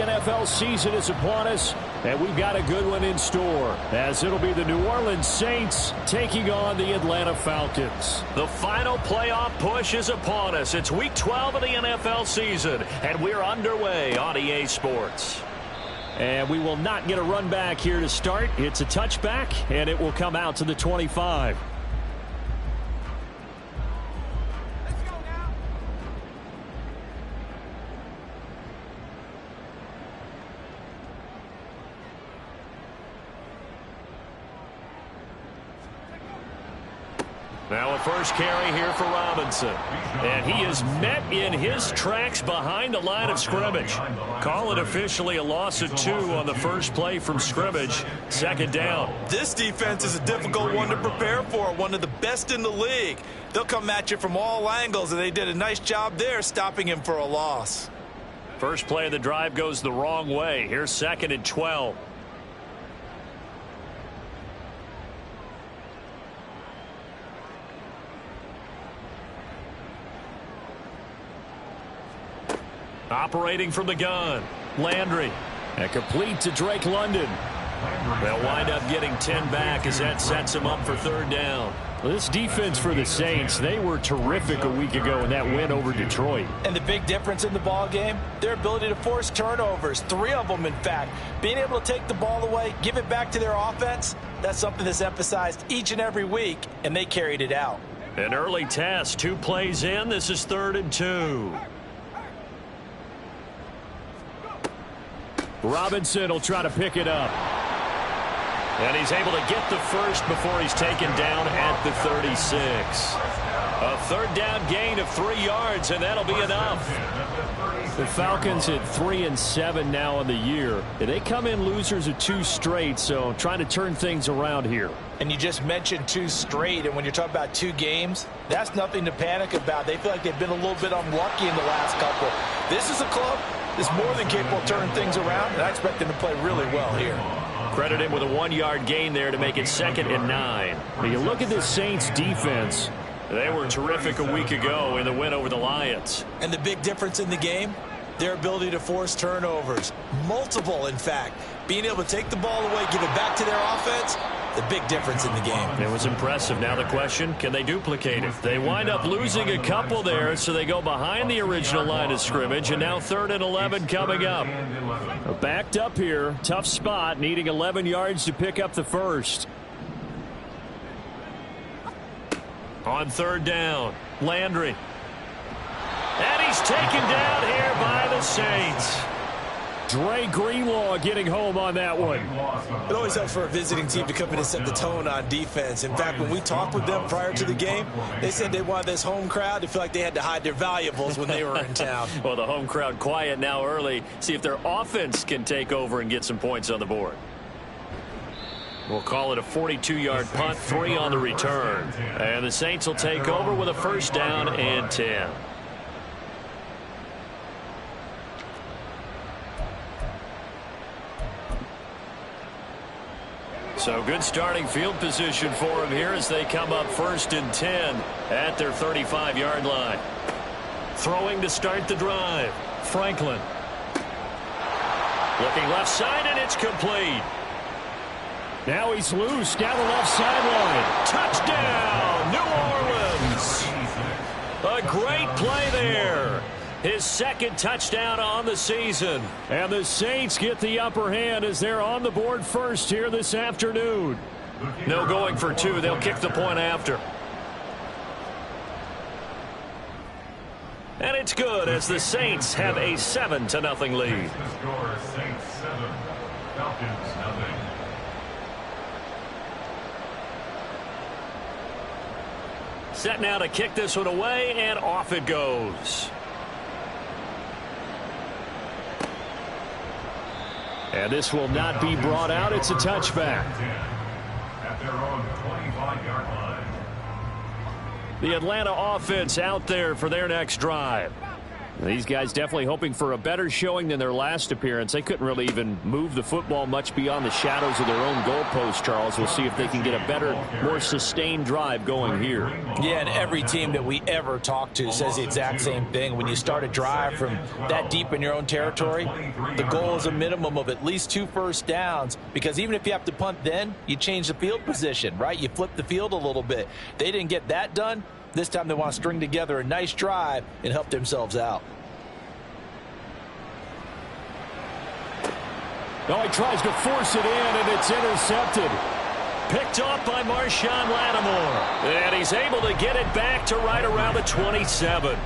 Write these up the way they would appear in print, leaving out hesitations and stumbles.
NFL season is upon us, and we've got a good one in store, as it'll be the New Orleans Saints taking on the Atlanta Falcons. The final playoff push is upon us. It's Week 12 of the NFL season, and we're underway on EA Sports. And we will not get a run back here to start. It's a touchback, and it will come out to the 25. Now a first carry here for Robinson. And he is met in his tracks behind the line of scrimmage. Call it officially a loss of 2 on the first play from scrimmage. Second down. This defense is a difficult one to prepare for. One of the best in the league. They'll come at you from all angles, and they did a nice job there stopping him for a loss. First play of the drive goes the wrong way. Here's 2nd and 12. Operating from the gun, Landry. And complete to Drake London. They'll wind up getting 10 back as that sets them up for third down. This defense for the Saints, they were terrific a week ago in that win over Detroit. And the big difference in the ball game, their ability to force turnovers, 3 of them in fact. Being able to take the ball away, give it back to their offense, that's something that's emphasized each and every week, and they carried it out. An early test, 2 plays in. This is 3rd and 2. Robinson will try to pick it up. And he's able to get the first before he's taken down at the 36. A third down gain of 3 yards, and that'll be enough. The Falcons at 3-7 now in the year. They come in losers of 2 straight, so trying to turn things around here. And you just mentioned 2 straight, and when you're talking about 2 games, that's nothing to panic about. They feel like they've been a little bit unlucky in the last couple. This is a club that's more than capable of turning things around, and I expect them to play really well here. Credit him with a 1-yard gain there to make it 2nd and 9. When you look at this Saints defense, they were terrific a week ago in the win over the Lions. And the big difference in the game, their ability to force turnovers. Multiple, in fact. Being able to take the ball away, give it back to their offense, the big difference in the game. It was impressive. Now the question, can they duplicate it? They wind up losing a couple there, so they go behind the original line of scrimmage, and now 3rd and 11 coming up. Backed up here, tough spot, needing 11 yards to pick up the first. On 3rd down, Landry. And he's taken down here by the Saints. Dre Greenlaw getting home on that one. It always helps for a visiting team to come in and set the tone on defense. In fact, when we talked with them prior to the game, they said they wanted this home crowd to feel like they had to hide their valuables when they were in town. Well, the home crowd quiet now early. See if their offense can take over and get some points on the board. We'll call it a 42-yard punt, 3 on the return. And the Saints will take over with a first down and 10. So good starting field position for them here as they come up 1st and 10 at their 35-yard line. Throwing to start the drive, Franklin. Looking left side, and it's complete. Now he's loose down the left sideline. Touchdown, New Orleans. A great play there. His 2nd touchdown on the season. And the Saints get the upper hand as they're on the board first here this afternoon. No going for 2. They'll kick the point after. And it's good as the Saints have a 7-0 lead. Set now to kick this one away, and off it goes. And this will not be brought out. It's a touchback. At their own 25-yard line. The Atlanta offense out there for their next drive. These guys definitely hoping for a better showing than their last appearance. They couldn't really even move the football much beyond the shadows of their own goalpost, Charles. We'll see if they can get a better, more sustained drive going here. Yeah, and every team that we ever talk to says the exact same thing. When you start a drive from that deep in your own territory, the goal is a minimum of at least 2 first downs, because even if you have to punt then, you change the field position, right? You flip the field a little bit. They didn't get that done. This time they want to string together a nice drive and help themselves out. Oh, he tries to force it in, and it's intercepted. Picked off by Marshawn Lattimore. And he's able to get it back to right around the 27.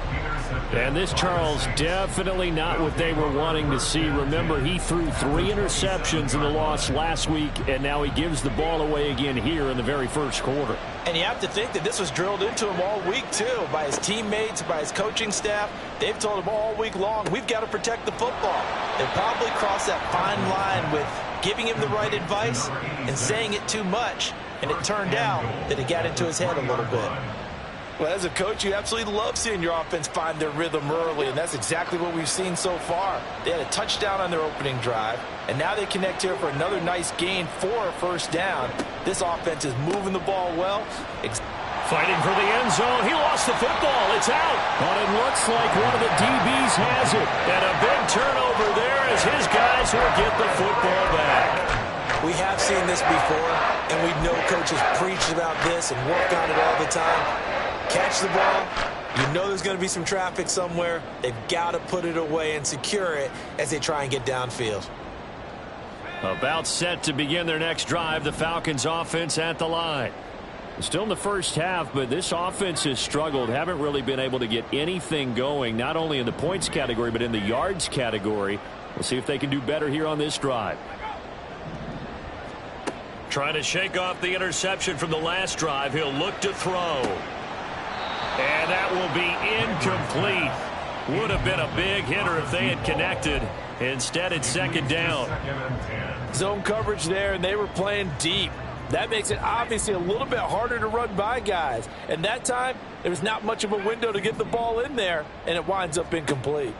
And this, Charles, definitely not what they were wanting to see. Remember, he threw 3 interceptions in the loss last week, and now he gives the ball away again here in the very first quarter. And you have to think that this was drilled into him all week, too, by his teammates, by his coaching staff. They've told him all week long, we've got to protect the football. They probably crossed that fine line with giving him the right advice and saying it too much. And it turned out that it got into his head a little bit. Well, as a coach, you absolutely love seeing your offense find their rhythm early, and that's exactly what we've seen so far. They had a touchdown on their opening drive, and now they connect here for another nice gain for a first down. This offense is moving the ball well. Fighting for the end zone. He lost the football. It's out. But it looks like one of the DBs has it. And a big turnover there as his guys will get the football back. We have seen this before, and we know coaches preach about this and work on it all the time. Catch the ball. You know there's going to be some traffic somewhere. They've got to put it away and secure it as they try and get downfield. About set to begin their next drive. The Falcons offense at the line. Still in the first half, but this offense has struggled. Haven't really been able to get anything going, not only in the points category, but in the yards category. We'll see if they can do better here on this drive. Trying to shake off the interception from the last drive. He'll look to throw. And that will be incomplete. Would have been a big hitter if they had connected. Instead, it's second down. Zone coverage there, and they were playing deep. That makes it obviously a little bit harder to run by guys. And that time, there was not much of a window to get the ball in there, and it winds up incomplete.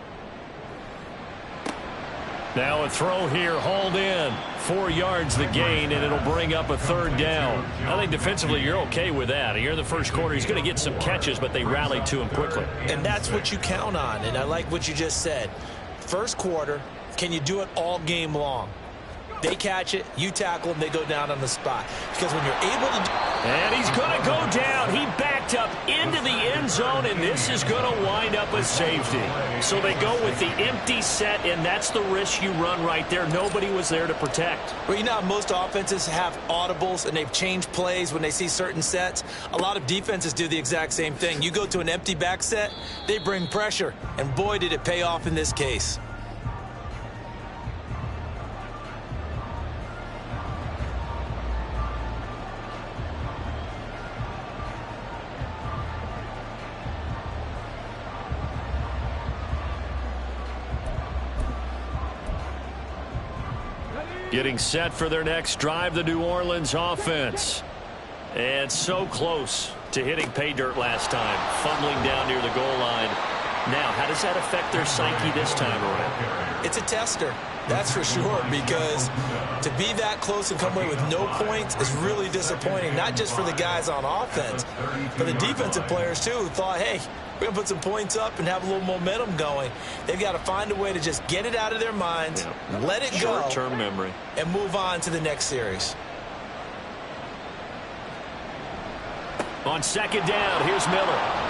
Now a throw here, hauled in. 4 yards the gain, and it'll bring up a third down. I think defensively you're okay with that. Here in the first quarter, he's going to get some catches, but they rallied to him quickly. And that's what you count on, and I like what you just said. First quarter, can you do it all game long? They catch it, you tackle them, they go down on the spot. Because when you're able to... And he's going to go down. He backed up into the end zone, and this is going to wind up a safety. So they go with the empty set, and that's the risk you run right there. Nobody was there to protect. Well, you know how most offenses have audibles, and they've changed plays when they see certain sets. A lot of defenses do the exact same thing. You go to an empty back set, they bring pressure, and boy, did it pay off in this case. Getting set for their next drive, the New Orleans offense. And so close to hitting pay dirt last time, fumbling down near the goal line. Now, how does that affect their psyche this time around? It's a tester, that's for sure, because to be that close and come away with no points is really disappointing, not just for the guys on offense, but the defensive players, too, who thought, hey, we're going to put some points up and have a little momentum going. They've got to find a way to just get it out of their minds, let it go, short-term memory, and move on to the next series. On second down, here's Miller.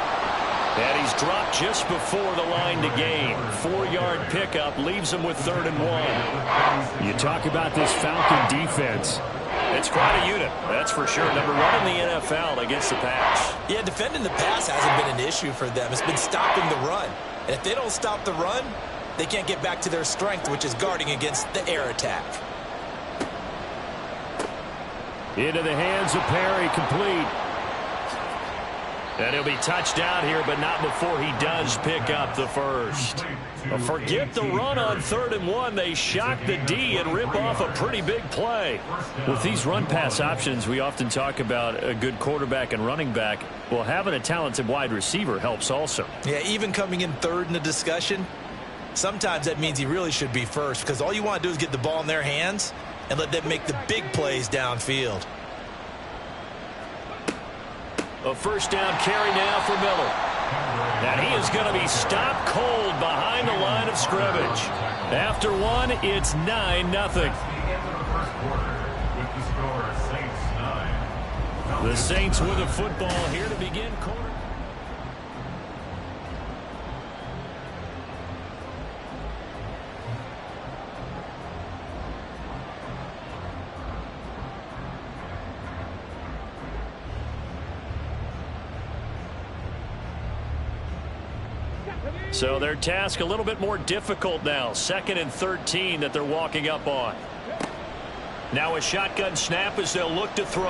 And he's dropped just before the line to gain. 4-yard pickup leaves him with 3rd and 1. You talk about this Falcon defense. It's quite a unit, that's for sure. Number 1 in the NFL against the pass. Yeah, defending the pass hasn't been an issue for them. It's been stopping the run. And if they don't stop the run, they can't get back to their strength, which is guarding against the air attack. Into the hands of Perry, complete. And he'll be touched down here, but not before he does pick up the first. Forget the run on 3rd and 1. They shock the D and rip off a pretty big play. With these run-pass options, we often talk about a good quarterback and running back. Well, having a talented wide receiver helps also. Yeah, even coming in 3rd in the discussion, sometimes that means he really should be first, because all you want to do is get the ball in their hands and let them make the big plays downfield. A first down carry now for Miller. And he is going to be stopped cold behind the line of scrimmage. After one, it's 9-0. The Saints with a football here to begin quarter. So their task a little bit more difficult now. 2nd and 13 that they're walking up on. Now a shotgun snap as they'll look to throw.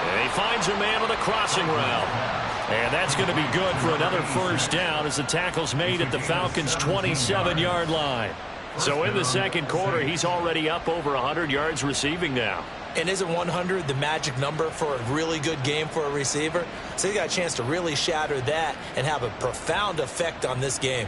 And he finds a man on the crossing route. And that's going to be good for another first down as the tackle's made at the Falcons' 27-yard line. So in the second quarter, he's already up over 100 yards receiving now. And isn't 100 the magic number for a really good game for a receiver? So he got a chance to really shatter that and have a profound effect on this game.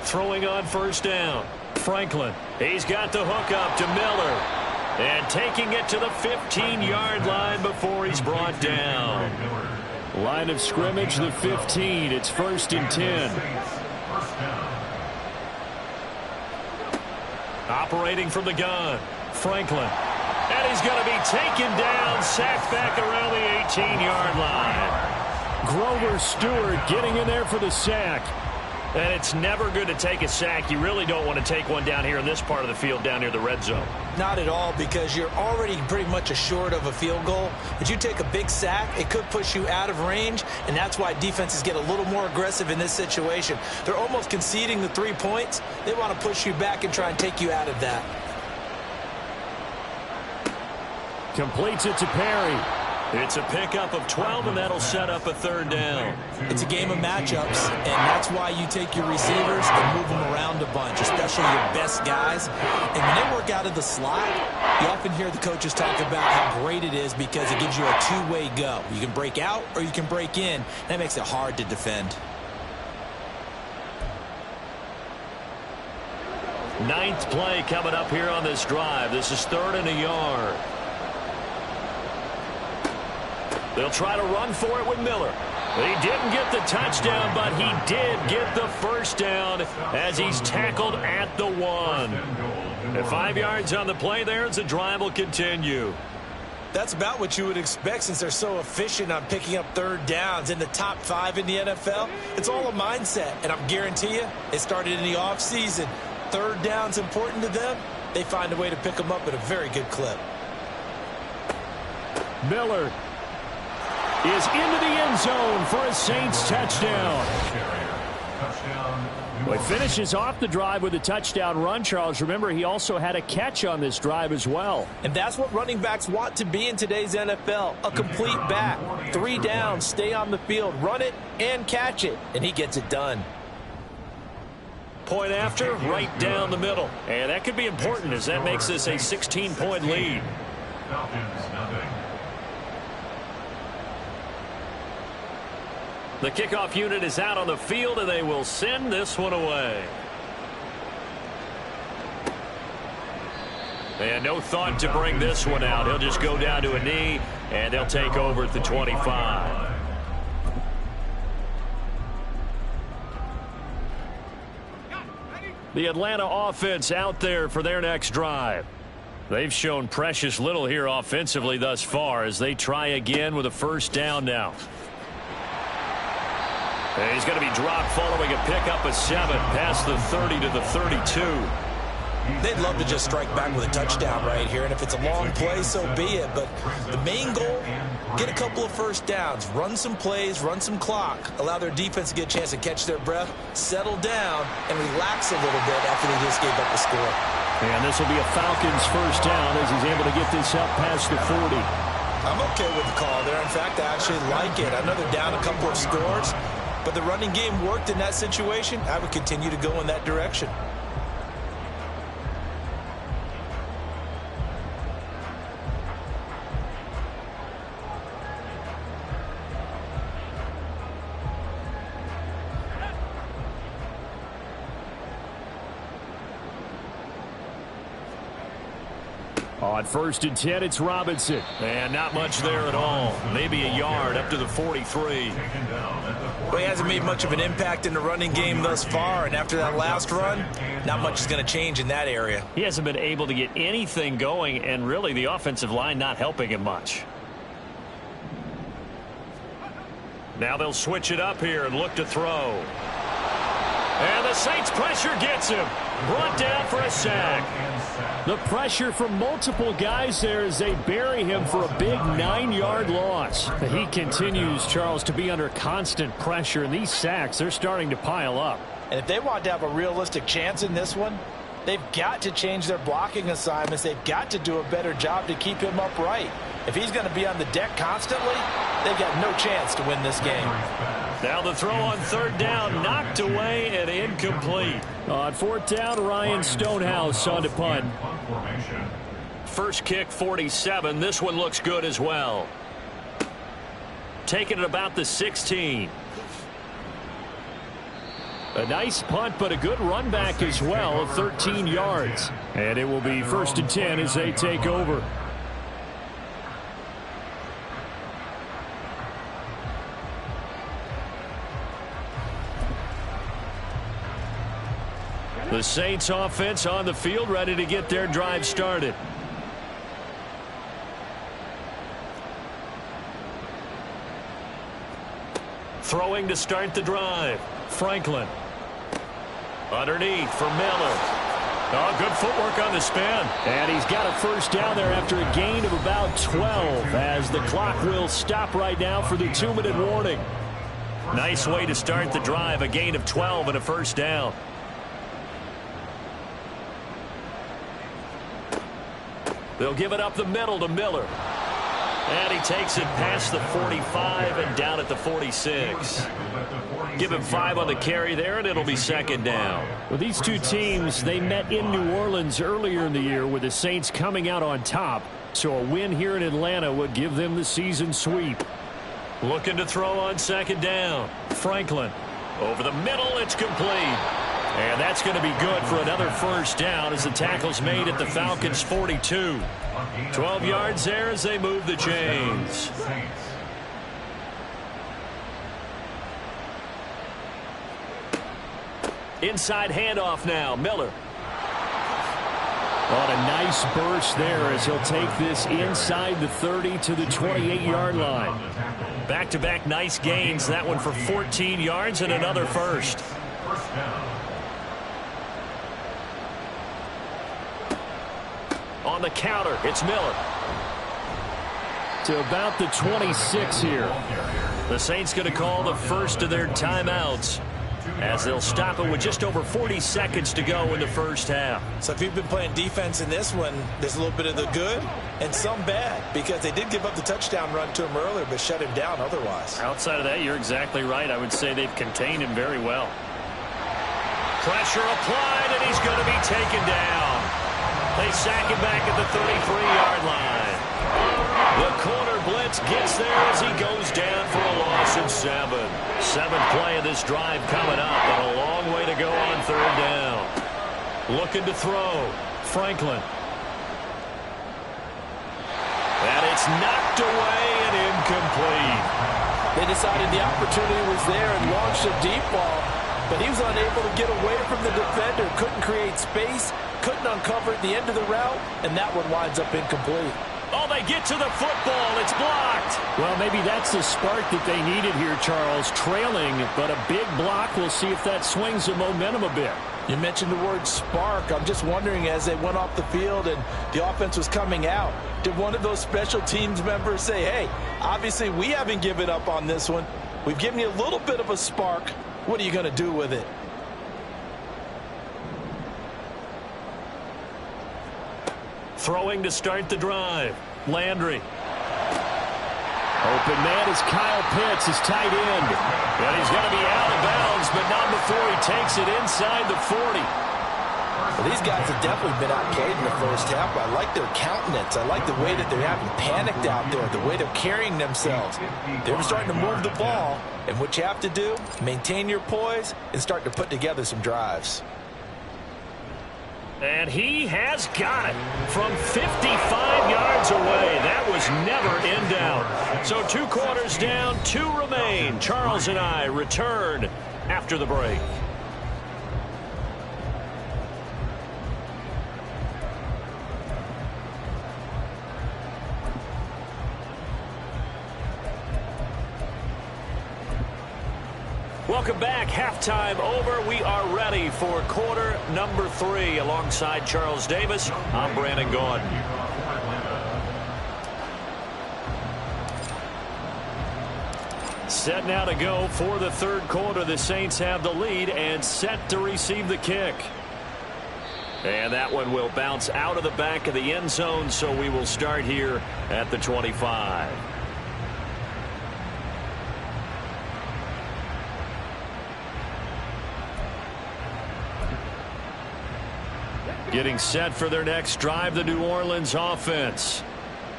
Throwing on first down. Franklin. He's got the hook up to Miller. And taking it to the 15-yard line before he's brought down. Line of scrimmage, the 15. It's 1st and 10. Operating from the gun. Franklin. And he's going to be taken down, sacked back around the 18-yard line. Grover Stewart getting in there for the sack. And it's never good to take a sack. You really don't want to take one down here in this part of the field, down near the red zone. Not at all, because you're already pretty much assured of a field goal. But you take a big sack, it could push you out of range, and that's why defenses get a little more aggressive in this situation. They're almost conceding the 3 points. They want to push you back and try and take you out of that. Completes it to Perry. It's a pickup of 12, and that'll set up a 3rd down. It's a game of matchups, and that's why you take your receivers and move them around a bunch, especially your best guys. And when they work out of the slot, you often hear the coaches talk about how great it is because it gives you a two-way go. You can break out or you can break in. That makes it hard to defend. 9th play coming up here on this drive. This is 3rd and a yard. They'll try to run for it with Miller. He didn't get the touchdown, but he did get the first down as he's tackled at the 1. At 5 yards on the play there as the drive will continue. That's about what you would expect since they're so efficient on picking up 3rd downs in the top 5 in the NFL. It's all a mindset, and I guarantee you it started in the offseason. 3rd down's important to them. They find a way to pick them up at a very good clip. Miller is into the end zone for a Saints touchdown. Well, he finishes off the drive with a touchdown run, Charles. Remember, he also had a catch on this drive as well. And that's what running backs want to be in today's NFL, a complete back. 3 downs, stay on the field, run it, and catch it. And he gets it done. Point after, right down the middle. And that could be important as that makes this a 16-point lead. The kickoff unit is out on the field, and they will send this one away. And no thought to bring this one out. He'll just go down to a knee, and they'll take over at the 25. The Atlanta offense out there for their next drive. They've shown precious little here offensively thus far as they try again with a first down now. And he's going to be dropped following a pickup of 7 past the 30 to the 32. They'd love to just strike back with a touchdown right here, and if it's a long play, so be it. But the main goal, get a couple of first downs, run some plays, run some clock, allow their defense to get a chance to catch their breath, settle down, and relax a little bit after they just gave up a score. And this will be a Falcons first down as he's able to get this up past the 40. I'm okay with the call there. In fact, I actually like it. I know they're down a couple of scores, but the running game worked in that situation. I would continue to go in that direction. On 1st and 10, it's Robinson. And not much there at all. Maybe a yard up to the 43. Well, he hasn't made much of an impact in the running game thus far, and after that last run, not much is going to change in that area. He hasn't been able to get anything going, and really the offensive line not helping him much. Now they'll switch it up here and look to throw. And the Saints pressure gets him. Brought down for a sack. The pressure from multiple guys there as they bury him for a big 9-yard loss. He continues, Charles, to be under constant pressure, and these sacks, they're starting to pile up. And if they want to have a realistic chance in this one, they've got to change their blocking assignments. They've got to do a better job to keep him upright. If he's going to be on the deck constantly, they've got no chance to win this game. Now the throw on 3rd down, knocked away and incomplete. On 4th down, Ryan Stonehouse on to punt. First kick, 47. This one looks good as well. Taking it about the 16. A nice punt, but a good run back as well, 13 yards. And it will be 1st and 10 as they take over. The Saints offense on the field, ready to get their drive started. Throwing to start the drive. Franklin. Underneath for Miller. Oh, good footwork on the spin. And he's got a first down there after a gain of about 12 as the clock will stop right now for the 2-minute warning. Nice way to start the drive. A gain of 12 and a first down. They'll give it up the middle to Miller. And he takes it past the 45 and down at the 46. Give him 5 on the carry there, and it'll be 2nd down. Well, these two teams, they met in New Orleans earlier in the year with the Saints coming out on top. So a win here in Atlanta would give them the season sweep. Looking to throw on 2nd down. Franklin. Over the middle, it's complete. And that's going to be good for another first down as the tackle's made at the Falcons' 42. 12 yards there as they move the chains. Inside handoff now. Miller. On a nice burst there as he'll take this inside the 30 to the 28-yard line. Back-to-back nice gains. That one for 14 yards and another first. On the counter, it's Miller. To about the 26 here. The Saints going to call the first of their timeouts as they'll stop it with just over 40 seconds to go in the first half. So if you've been playing defense in this one, there's a little bit of the good and some bad because they did give up the touchdown run to him earlier but shut him down otherwise. Outside of that, you're exactly right. I would say they've contained him very well. Pressure applied, and he's going to be taken down. They sack him back at the 33-yard line. The corner blitz gets there as he goes down for a loss of 7. 7th play of this drive coming up, and a long way to go on 3rd down. Looking to throw. Franklin. And it's knocked away and incomplete. They decided the opportunity was there and launched a deep ball, but he was unable to get away from the defender, couldn't create space, couldn't uncover at the end of the route, and that one winds up incomplete. Oh, they get to the football. It's blocked. Well, maybe that's the spark that they needed here, Charles. Trailing, but a big block. We'll see if that swings the momentum a bit. You mentioned the word spark. I'm just wondering, as they went off the field and the offense was coming out, did one of those special teams members say, hey, obviously we haven't given up on this one. We've given you a little bit of a spark. What are you going to do with it? Throwing to start the drive. Landry. Open man is Kyle Pitts, his tight end. And he's going to be out of bounds, but not before he takes it inside the 40. Well, these guys have definitely been outplayed in the first half. I like their countenance. I like the way that they're having panicked out there, the way they're carrying themselves. They're starting to move the ball, and what you have to do, maintain your poise and start to put together some drives. And he has got it from 55 yards away. That was never in doubt. So 2 quarters down, 2 remain. Charles and I return after the break. Welcome back. Halftime over. We are ready for quarter number 3. Alongside Charles Davis, I'm Brandon Gaudin. Set now to go for the third quarter. The Saints have the lead and set to receive the kick. And that one will bounce out of the back of the end zone, so we will start here at the 25. Getting set for their next drive, the New Orleans offense.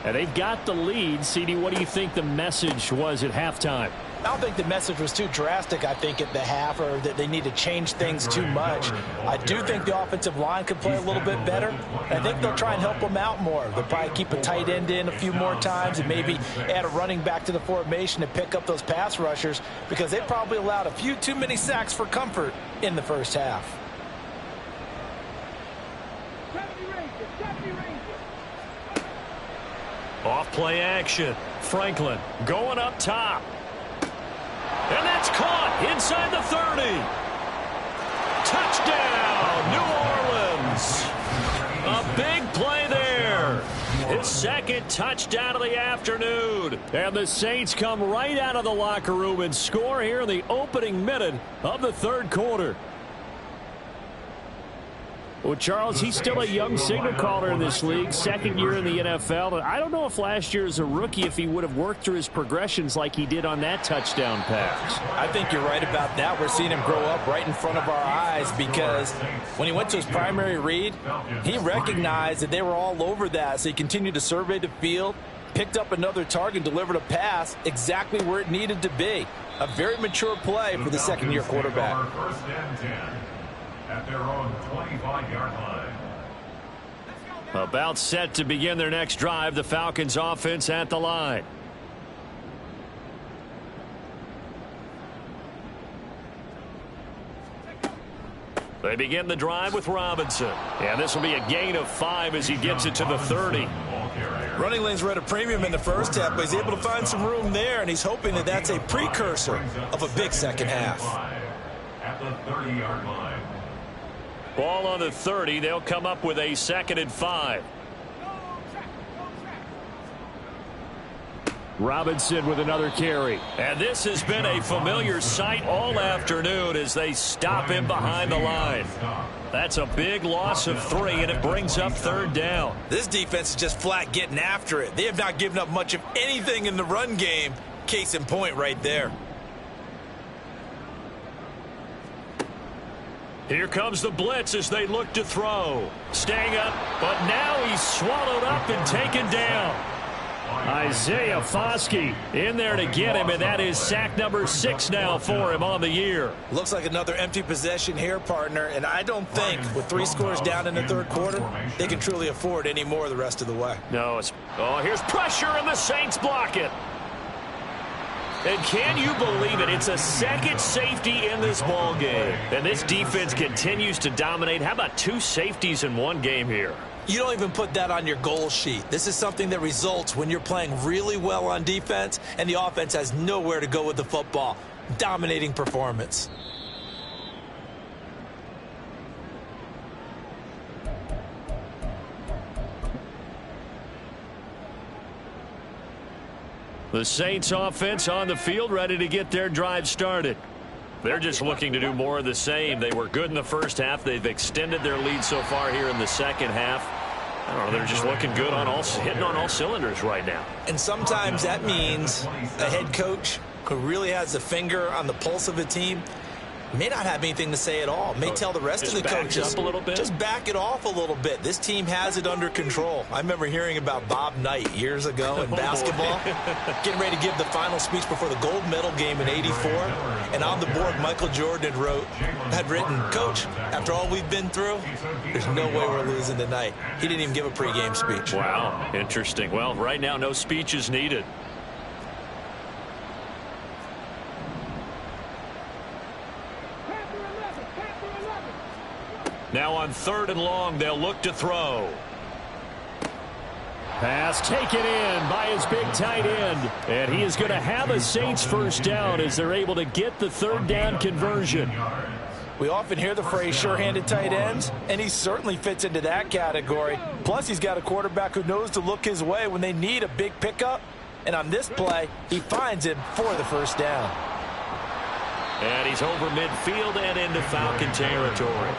And they've got the lead. CD, what do you think the message was at halftime? I don't think the message was too drastic, I think, at the half, or that they need to change things too much. I do think the offensive line could play a little bit better. I think they'll try and help them out more. They'll probably keep a tight end in a few more times and maybe add a running back to the formation to pick up those pass rushers, because they probably allowed a few too many sacks for comfort in the first half. Off play action. Franklin going up top. And that's caught inside the 30. Touchdown, New Orleans. A big play there. His second touchdown of the afternoon. And the Saints come right out of the locker room and score here in the opening minute of the third quarter. Well, Charles, he's still a young signal caller in this league, second year in the NFL. And I don't know if last year as a rookie, if he would have worked through his progressions like he did on that touchdown pass. I think you're right about that. We're seeing him grow up right in front of our eyes, because when he went to his primary read, he recognized that they were all over that. So he continued to survey the field, picked up another target, delivered a pass exactly where it needed to be. A very mature play for the second-year quarterback. At their own 25-yard line. About set to begin their next drive. The Falcons offense at the line. They begin the drive with Robinson. And this will be a gain of 5 as he gets it to the 30. Running lanes were at a premium in the first half, but he's able to find some room there, and he's hoping that that's a precursor of a big second half. At the 30-yard line. Ball on the 30. They'll come up with a 2nd and 5. Robinson with another carry. And this has been a familiar sight all afternoon as they stop him behind the line. That's a big loss of 3, and it brings up 3rd down. This defense is just flat getting after it. They have not given up much of anything in the run game. Case in point right there. Here comes the blitz as they look to throw. Staying up, but now he's swallowed up and taken down. Isaiah Foskey in there to get him, and that is sack number 6 now for him on the year. Looks like another empty possession here, partner, and I don't think with 3 scores down in the third quarter, they can truly afford any more the rest of the way. No, here's pressure, and the Saints block it. And can you believe it? It's a second safety in this ball game. And this defense continues to dominate. How about 2 safeties in one game here? You don't even put that on your goal sheet. This is something that results when you're playing really well on defense and the offense has nowhere to go with the football. Dominating performance. The Saints offense on the field, ready to get their drive started. They're just looking to do more of the same. They were good in the first half. They've extended their lead so far here in the second half. I don't know, they're just looking good on hitting on all cylinders right now. And sometimes that means a head coach who really has a finger on the pulse of a team may not have anything to say at all. May tell the rest of the coaches, up a little bit. Just back it off a little bit. This team has it under control. I remember hearing about Bob Knight years ago in basketball, getting ready to give the final speech before the gold medal game in '84. And on the board, Michael Jordan had written, "Coach, after all we've been through, there's no way we're losing tonight." He didn't even give a pregame speech. Wow, interesting. Well, right now, no speech is needed. Now on 3rd and long, they'll look to throw. Pass taken in by his big tight end. And he is going to have a Saints first down as they're able to get the 3rd down conversion. We often hear the phrase sure-handed tight ends, and he certainly fits into that category. Plus, he's got a quarterback who knows to look his way when they need a big pickup. And on this play, he finds him for the first down. And he's over midfield and into Falcon territory.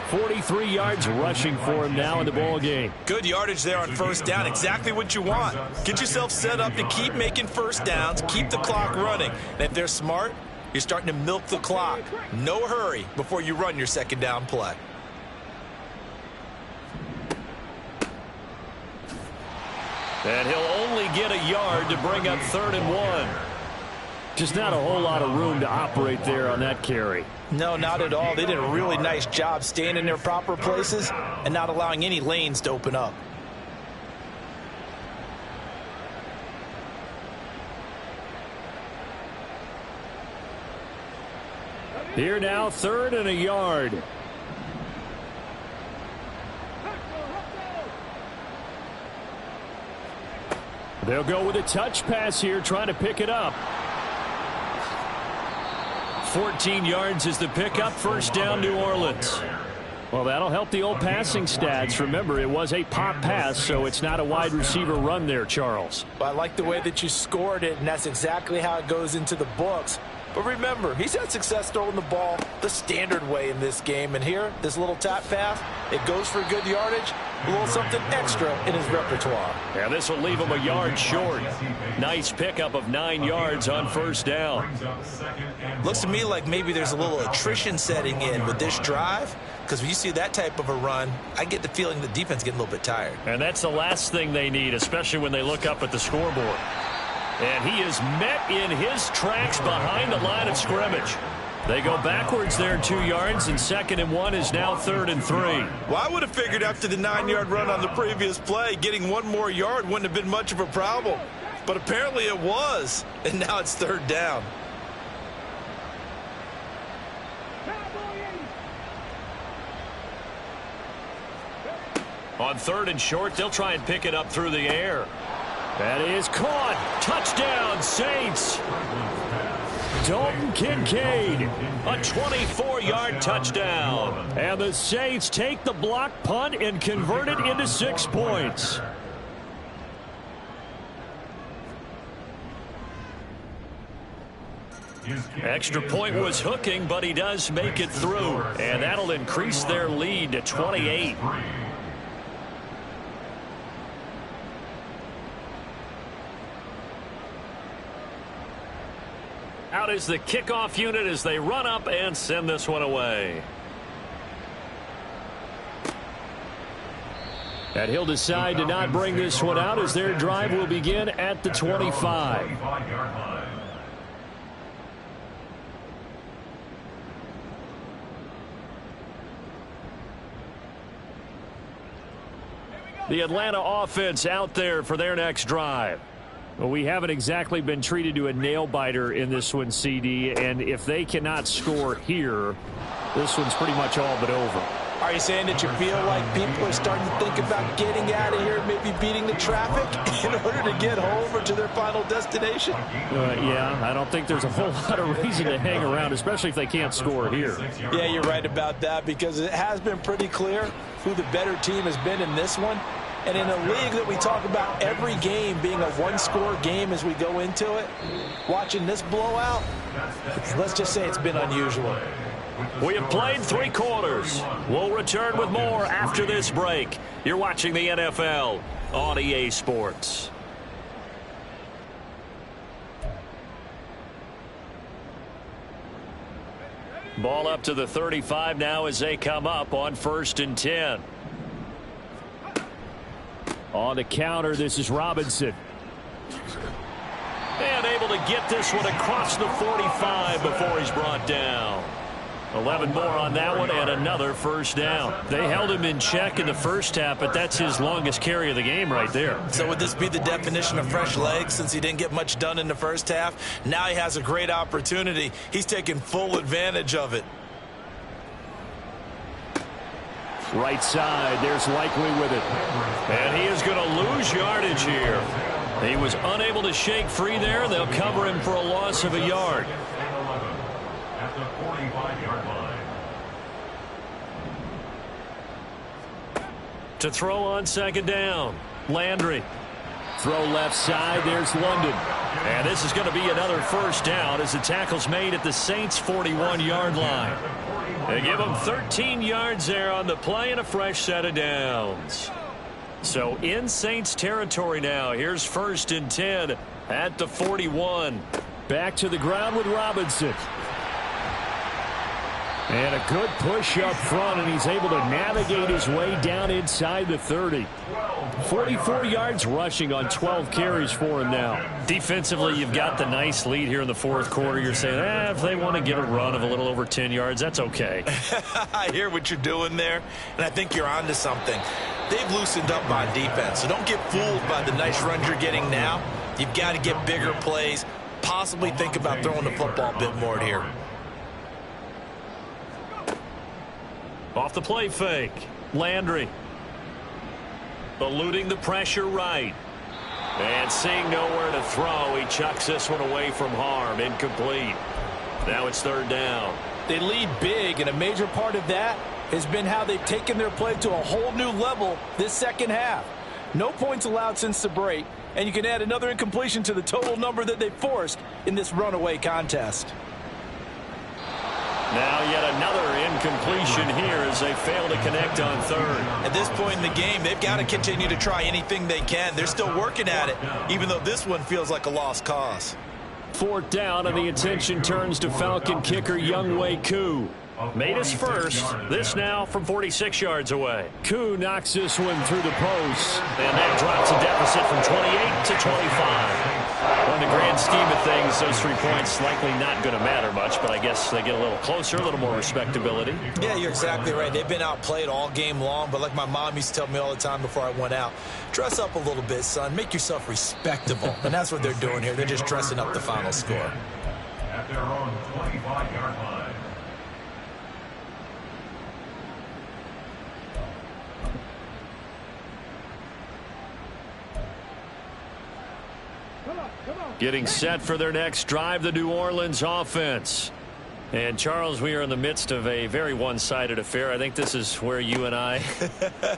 43 yards rushing for him now in the ball game. Good yardage there on first down. Exactly what you want. Get yourself set up to keep making first downs, keep the clock running. And if they're smart, you're starting to milk the clock. No hurry before you run your second down play. And he'll only get a yard to bring up 3rd and 1. Just not a whole lot of room to operate there on that carry. No, not at all. They did a really nice job staying in their proper places and not allowing any lanes to open up. Here now, 3rd and a yard. They'll go with a touch pass here, trying to pick it up. 14 yards is the pickup. First down, New Orleans. Well, that'll help the old passing stats. Remember, it was a pop pass, so it's not a wide receiver run there, Charles. Well, I like the way that you scored it, and that's exactly how it goes into the books. But remember, he's had success throwing the ball the standard way in this game. And here, this little tap pass, it goes for good yardage, a little something extra in his repertoire. Yeah, this will leave him a yard short. Nice pickup of 9 yards on first down. Looks to me like maybe there's a little attrition setting in with this drive, because when you see that type of a run, I get the feeling the defense is getting a little bit tired. And that's the last thing they need, especially when they look up at the scoreboard. And he is met in his tracks behind the line of scrimmage. They go backwards there 2 yards, and 2nd and 1 is now 3rd and 3. Well, I would have figured after the 9-yard run on the previous play, getting 1 more yard wouldn't have been much of a problem. But apparently it was, and now it's 3rd down. On 3rd and short, they'll try and pick it up through the air. That is caught. Touchdown, Saints. Dalton Kincaid. A 24-yard touchdown. And the Saints take the block punt and convert it into 6 points. Extra point was hooking, but he does make it through. And that'll increase their lead to 28. Out is the kickoff unit as they run up and send this one away. And he'll decide to not bring this one out as their drive will begin at the 25. The Atlanta offense out there for their next drive. Well, we haven't exactly been treated to a nail-biter in this one, CD, and if they cannot score here, this one's pretty much all but over. Are you saying that you feel like people are starting to think about getting out of here, maybe beating the traffic in order to get home or to their final destination? Yeah, I don't think there's a whole lot of reason to hang around, especially if they can't score here. Yeah, you're right about that, because it has been pretty clear who the better team has been in this one. And in a league that we talk about every game being a one-score game as we go into it, watching this blowout, let's just say it's been unusual. We have played 3 quarters. We'll return with more after this break. You're watching the NFL on EA Sports. Ball up to the 35 now as they come up on 1st and 10. On the counter, this is Robinson. And able to get this one across the 45 before he's brought down. 11 more on that one and another first down. They held him in check in the first half, but that's his longest carry of the game right there. So would this be the definition of fresh legs since he didn't get much done in the first half? Now he has a great opportunity. He's taking full advantage of it. Right side, there's Likely with it. And he is going to lose yardage here. He was unable to shake free there. They'll cover him for a loss of a yard. At the 45-yard line. To throw on 2nd down, Landry. Throw left side, there's London. And this is going to be another first down as the tackle's made at the Saints' 41-yard line. They give him 13 yards there on the play and a fresh set of downs. So in Saints territory now. Here's 1st and 10 at the 41. Back to the ground with Robinson. And a good push up front, and he's able to navigate his way down inside the 30. 44 yards rushing on 12 carries for him now. Defensively, you've got the nice lead here in the 4th quarter. You're saying, if they want to get a run of a little over 10 yards, that's okay. I hear what you're doing there, and I think you're onto something. They've loosened up on defense, so don't get fooled by the nice runs you're getting now. You've got to get bigger plays, possibly think about throwing the football a bit more here. Off the play fake, Landry. Eluding the pressure right. And seeing nowhere to throw, he chucks this one away from harm. Incomplete. Now it's 3rd down. They lead big, and a major part of that has been how they've taken their play to a whole new level this second half. No points allowed since the break, and you can add another incompletion to the total number that they forced in this runaway contest. Now yet another incompletion here as they fail to connect on 3rd. At this point in the game, they've got to continue to try anything they can. They're still working at it, even though this one feels like a lost cause. 4th down, and the attention turns to Falcon kicker Younghoe Koo. Made his first. This now from 46 yards away. Koo knocks this one through the post. And that drops a deficit from 28 to 25. Well, in the grand scheme of things, those 3 points likely not going to matter much, but I guess they get a little closer, a little more respectability. Yeah, you're exactly right. They've been outplayed all game long, but like my mom used to tell me all the time before I went out, dress up a little bit, son. Make yourself respectable. And that's what they're doing here. They're just dressing up the final score. At their own 25-yard line. Getting set for their next drive, the New Orleans offense. And, Charles, we are in the midst of a very one-sided affair. I think this is where you and I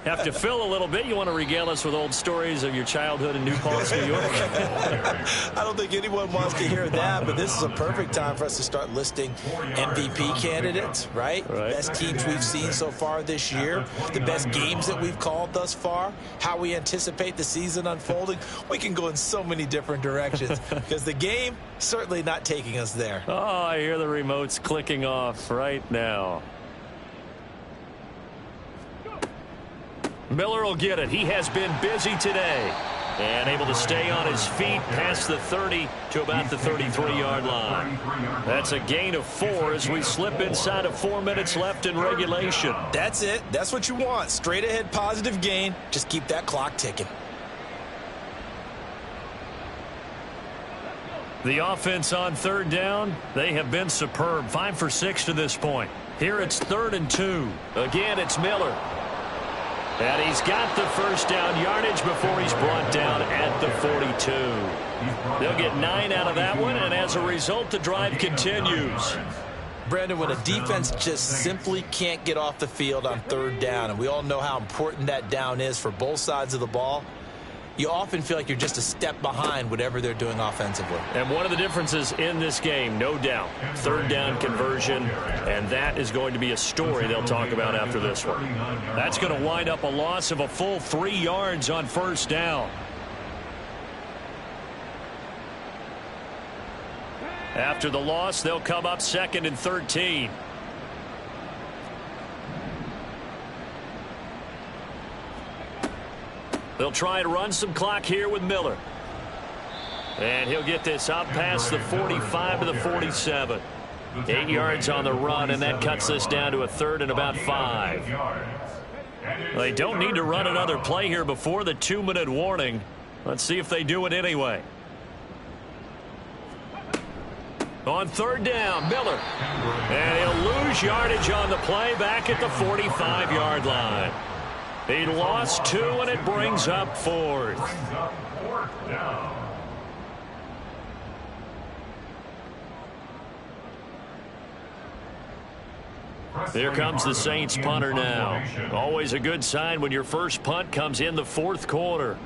have to fill a little bit. You want to regale us with old stories of your childhood in New Paltz, New York? I don't think anyone wants to hear that, but this is a perfect time for us to start listing MVP candidates, right? Best teams we've seen so far this year, the best games that we've called thus far, how we anticipate the season unfolding. We can go in so many different directions because the game certainly not taking us there. Oh, I hear the remotes clicking off right now. Miller will get it. He has been busy today and able to stay on his feet past the 30 to about the 33-yard line. That's a gain of 4 as we slip inside of 4 minutes left in regulation. That's it. That's what you want. Straight ahead positive gain. Just keep that clock ticking. The offense on 3rd down, they have been superb. 5 for 6 to this point. Here it's 3rd and 2. Again, it's Miller. And he's got the first down yardage before he's brought down at the 42. They'll get 9 out of that one, and as a result, the drive continues. Brandon, when a defense just simply can't get off the field on third down, and we all know how important that down is for both sides of the ball, you often feel like you're just a step behind whatever they're doing offensively. And one of the differences in this game, no doubt, third down conversion, and that is going to be a story they'll talk about after this one. That's going to wind up a loss of a full 3 yards on first down. After the loss, they'll come up 2nd and 13. They'll try and run some clock here with Miller. And he'll get this up past the 45 to the 47. 8 yards on the run, and that cuts this down to a 3rd and about 5. They don't need to run another play here before the 2-minute warning. Let's see if they do it anyway. On third down, Miller. And he'll lose yardage on the play back at the 45-yard line. He lost 2, and it brings up 4th. Here comes the Saints punter now. Always a good sign when your first punt comes in the 4th quarter.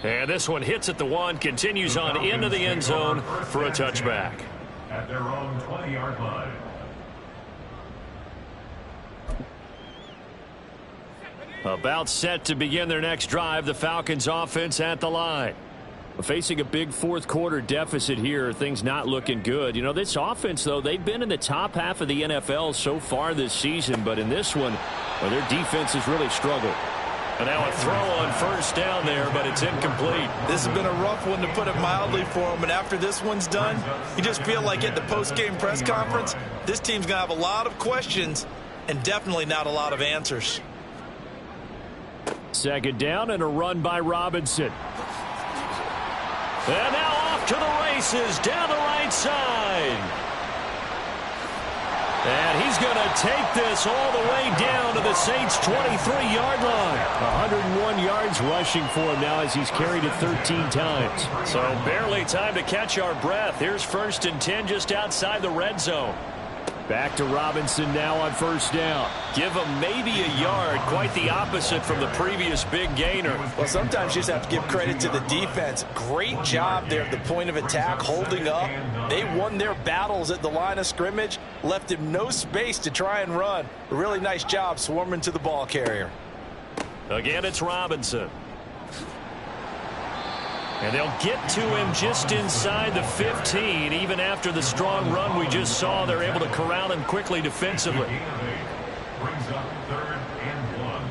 And this one hits at the 1, continues on into the end zone for a touchback. At their own 20-yard line. About set to begin their next drive, the Falcons offense at the line. Facing a big 4th quarter deficit here, things not looking good. You know, this offense, though, they've been in the top half of the NFL so far this season, but in this one, well, their defense has really struggled. And now a throw on first down there, but it's incomplete. This has been a rough one, to put it mildly, for him. And after this one's done, you just feel like at the post-game press conference, this team's going to have a lot of questions and definitely not a lot of answers. 2nd down and a run by Robinson. And now off to the races down the right side. And he's going to take this all the way down to the Saints' 23-yard line. 101 yards rushing for him now as he's carried it 13 times. So barely time to catch our breath. Here's 1st and 10 just outside the red zone. Back to Robinson now on first down. Give him maybe a yard. Quite the opposite from the previous big gainer. Well, sometimes you just have to give credit to the defense. Great job there at the point of attack, holding up. They won their battles at the line of scrimmage, left him no space to try and run. A really nice job swarming to the ball carrier. Again, it's Robinson. And they'll get to him just inside the 15. Even after the strong run we just saw, they're able to corral him quickly defensively. Brings up 3rd and 1.